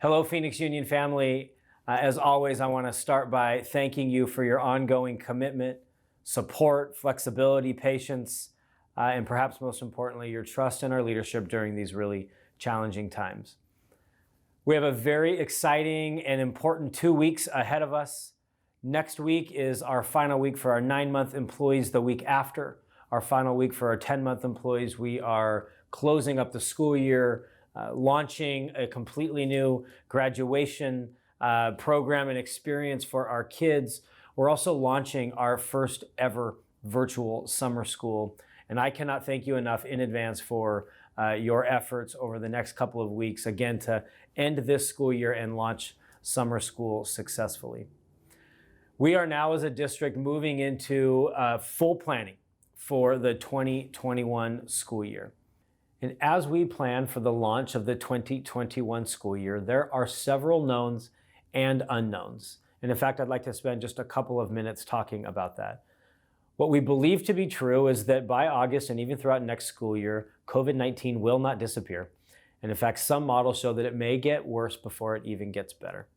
Hello, Phoenix Union family. As always, I want to start by thanking you for your ongoing commitment, support, flexibility, patience, and perhaps most importantly, your trust in our leadership during these really challenging times. We have a very exciting and important 2 weeks ahead of us. Next week is our final week for our 9-month employees. The week after, our final week for our 10-month employees. We are closing up the school year, launching a completely new graduation program and experience for our kids. We're also launching our first ever virtual summer school. And I cannot thank you enough in advance for your efforts over the next couple of weeks, again, to end this school year and launch summer school successfully. We are now as a district moving into full planning for the 2021 school year. And as we plan for the launch of the 2021 school year, there are several knowns and unknowns. And in fact, I'd like to spend just a couple of minutes talking about that. What we believe to be true is that by August and even throughout next school year, COVID-19 will not disappear. And in fact, some models show that it may get worse before it even gets better.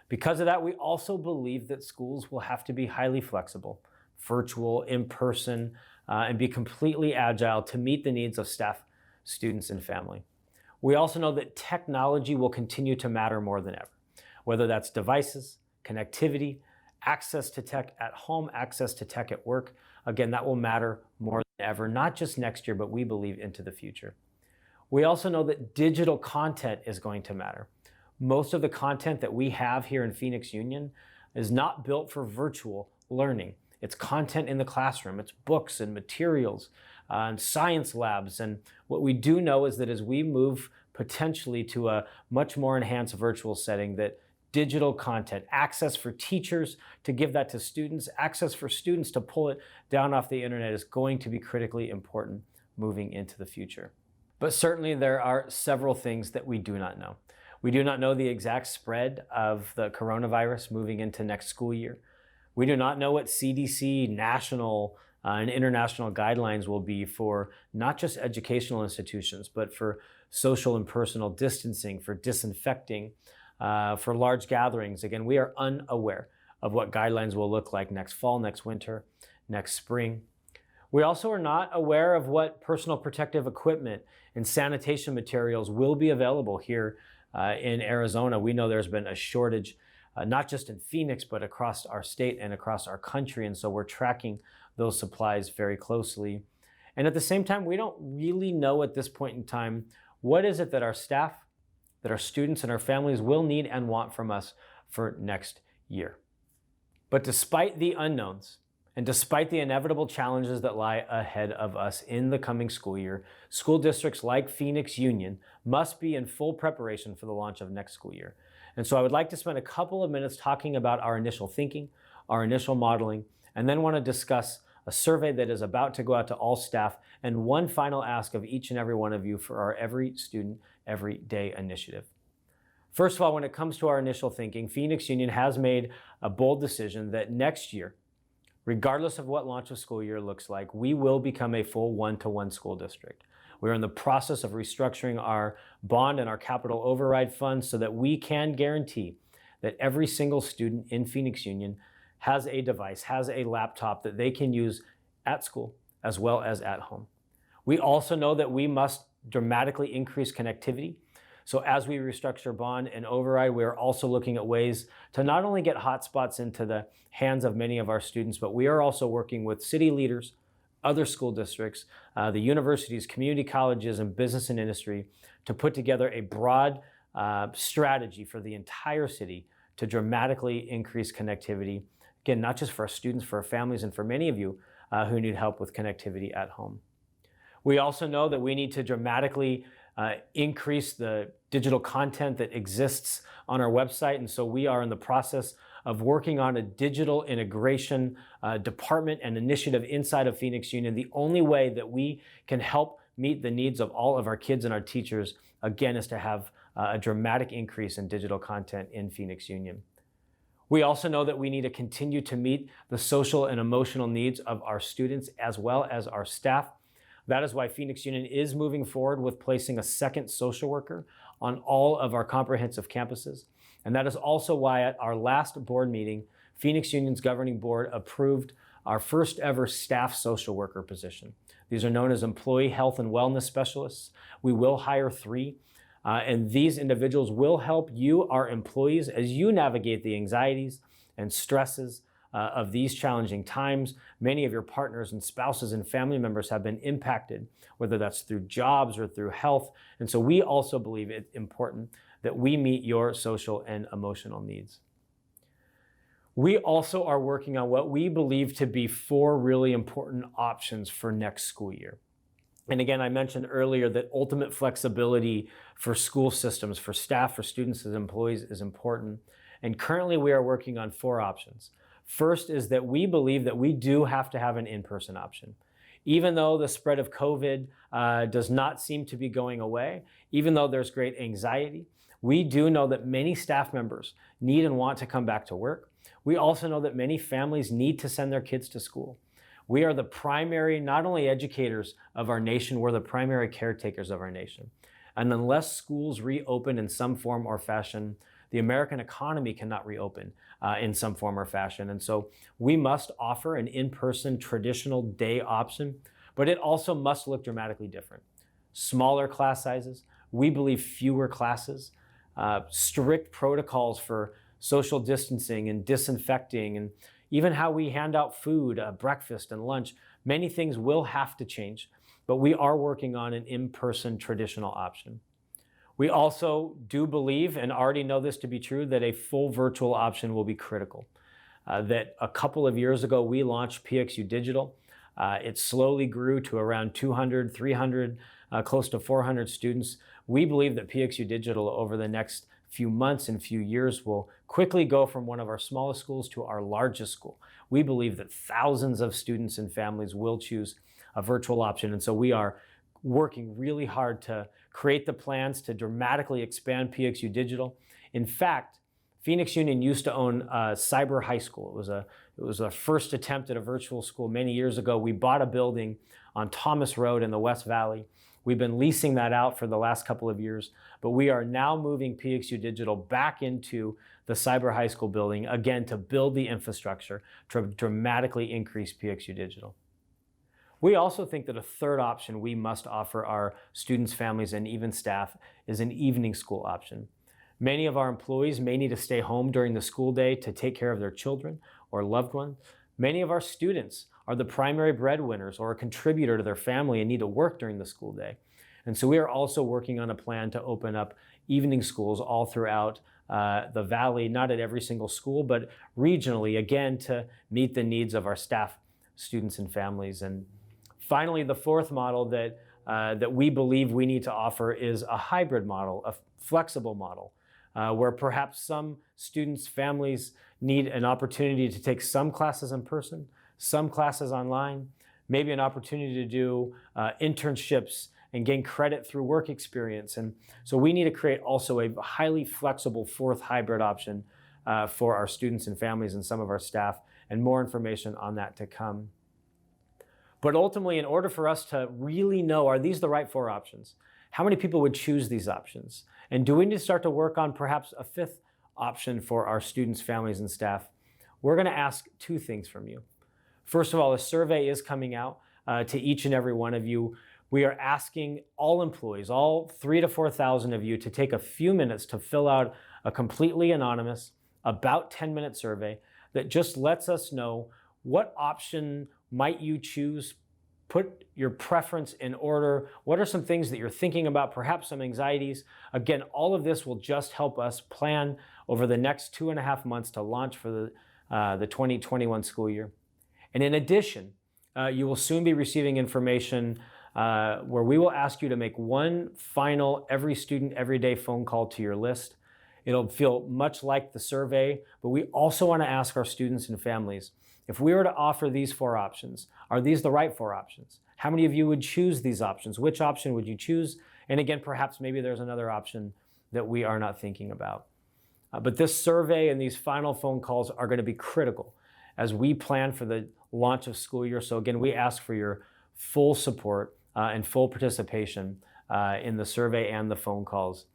Because of that, we also believe that schools will have to be highly flexible, virtual, in person, and be completely agile to meet the needs of staff, students, and family. We also know that technology will continue to matter more than ever, whether that's devices, connectivity, access to tech at home, access to tech at work. Again, that will matter more than ever, not just next year, but we believe into the future. We also know that digital content is going to matter. Most of the content that we have here in Phoenix Union is not built for virtual learning. It's content in the classroom, it's books and materials and science labs. And what we do know is that as we move potentially to a much more enhanced virtual setting, that digital content, access for teachers to give that to students, access for students to pull it down off the internet is going to be critically important moving into the future. But certainly there are several things that we do not know. We do not know the exact spread of the coronavirus moving into next school year. We do not know what CDC national and international guidelines will be for not just educational institutions, but for social and personal distancing, for disinfecting, for large gatherings. Again, we are unaware of what guidelines will look like next fall, next winter, next spring. We also are not aware of what personal protective equipment and sanitation materials will be available here in Arizona. We know there's been a shortage, not just in Phoenix, but across our state and across our country. And so we're tracking those supplies very closely. And at the same time, we don't really know at this point in time, what is it that our staff, that our students and our families will need and want from us for next year. But despite the unknowns, and despite the inevitable challenges that lie ahead of us in the coming school year, school districts like Phoenix Union must be in full preparation for the launch of next school year. And so I would like to spend a couple of minutes talking about our initial thinking, our initial modeling, and then want to discuss a survey that is about to go out to all staff and one final ask of each and every one of you for our Every Student, Every Day initiative. First of all, when it comes to our initial thinking, Phoenix Union has made a bold decision that next year, regardless of what launch of school year looks like, we will become a full one-to-one school district. We're in the process of restructuring our bond and our capital override funds so that we can guarantee that every single student in Phoenix Union has a device, has a laptop that they can use at school as well as at home. We also know that we must dramatically increase connectivity. So as we restructure bond and override, we're also looking at ways to not only get hotspots into the hands of many of our students, but we are also working with city leaders, other school districts, the universities, community colleges, and business and industry to put together a broad strategy for the entire city to dramatically increase connectivity. Again, not just for our students, for our families, and for many of you who need help with connectivity at home. We also know that we need to dramatically increase the digital content that exists on our website. And so we are in the process of working on a digital integration department and initiative inside of Phoenix Union. The only way that we can help meet the needs of all of our kids and our teachers, again, is to have a dramatic increase in digital content in Phoenix Union. We also know that we need to continue to meet the social and emotional needs of our students as well as our staff. That is why Phoenix Union is moving forward with placing a second social worker on all of our comprehensive campuses. And that is also why at our last board meeting, Phoenix Union's governing board approved our first ever staff social worker position. These are known as employee health and wellness specialists. We will hire 3, and these individuals will help you, our employees, as you navigate the anxieties and stresses of these challenging times. Many of your partners and spouses and family members have been impacted, whether that's through jobs or through health. And so we also believe it's important that we meet your social and emotional needs. We also are working on what we believe to be 4 really important options for next school year. And again, I mentioned earlier that ultimate flexibility for school systems, for staff, for students, and employees is important. And currently we are working on 4 options. First is that we believe that we do have to have an in-person option. Even though the spread of COVID does not seem to be going away, even though there's great anxiety, we do know that many staff members need and want to come back to work. We also know that many families need to send their kids to school. We are the primary, not only educators of our nation, we're the primary caretakers of our nation. And unless schools reopen in some form or fashion, the American economy cannot reopen in some form or fashion. And so we must offer an in-person traditional day option, but it also must look dramatically different. Smaller class sizes, we believe fewer classes, strict protocols for social distancing and disinfecting, and even how we hand out food, breakfast and lunch. Many things will have to change, but we are working on an in-person traditional option. We also do believe, and already know this to be true, that a full virtual option will be critical. That a couple of years ago, we launched PXU Digital. It slowly grew to around 200, 300, close to 400 students. We believe that PXU Digital over the next few months and few years will quickly go from one of our smallest schools to our largest school. We believe that thousands of students and families will choose a virtual option. And so we are working really hard to create the plans to dramatically expand PXU Digital. In fact, Phoenix Union used to own Cyber High School. It was a first attempt at a virtual school many years ago. We bought a building on Thomas Road in the West Valley. We've been leasing that out for the last couple of years, but we are now moving PXU Digital back into the Cyber High School building, again, to build the infrastructure to dramatically increase PXU Digital. We also think that a third option we must offer our students, families, and even staff is an evening school option. Many of our employees may need to stay home during the school day to take care of their children or loved ones. Many of our students are the primary breadwinners or a contributor to their family and need to work during the school day. And so we are also working on a plan to open up evening schools all throughout the Valley, not at every single school, but regionally, again, to meet the needs of our staff, students, and families. And finally, the fourth model that we believe we need to offer is a hybrid model, a flexible model, where perhaps some students, families need an opportunity to take some classes in person, some classes online, maybe an opportunity to do internships and gain credit through work experience. And so we need to create also a highly flexible fourth hybrid option for our students and families and some of our staff, and more information on that to come. But ultimately, in order for us to really know, are these the right 4 options? How many people would choose these options? And do we need to start to work on perhaps a 5th option for our students, families, and staff? We're going to ask 2 things from you. First of all, a survey is coming out to each and every one of you. We are asking all employees, all 3,000 to 4,000 of you, to take a few minutes to fill out a completely anonymous, about 10-minute survey that just lets us know what option might you choose. Put your preference in order. What are some things that you're thinking about, perhaps some anxieties? Again, all of this will just help us plan over the next 2.5 months to launch for the 2021 school year. And in addition, you will soon be receiving information where we will ask you to make one final every student, every day phone call to your list. It'll feel much like the survey, but we also want to ask our students and families, if we were to offer these 4 options, are these the right 4 options? How many of you would choose these options? Which option would you choose? And again, perhaps maybe there's another option that we are not thinking about. But this survey and these final phone calls are going to be critical as we plan for the launch of school year. So again, we ask for your full support and full participation in the survey and the phone calls.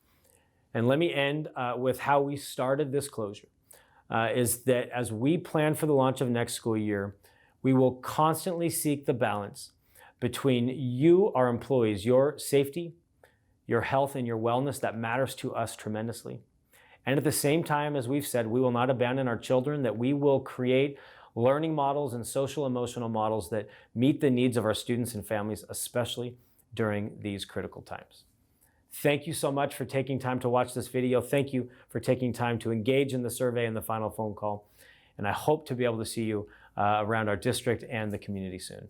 And let me end with how we started this closure, is that as we plan for the launch of next school year, we will constantly seek the balance between you, our employees, your safety, your health, and your wellness that matters to us tremendously. And at the same time, as we've said, we will not abandon our children, that we will create learning models and social emotional models that meet the needs of our students and families, especially during these critical times. Thank you so much for taking time to watch this video. Thank you for taking time to engage in the survey and the final phone call. And I hope to be able to see you around our district and the community soon.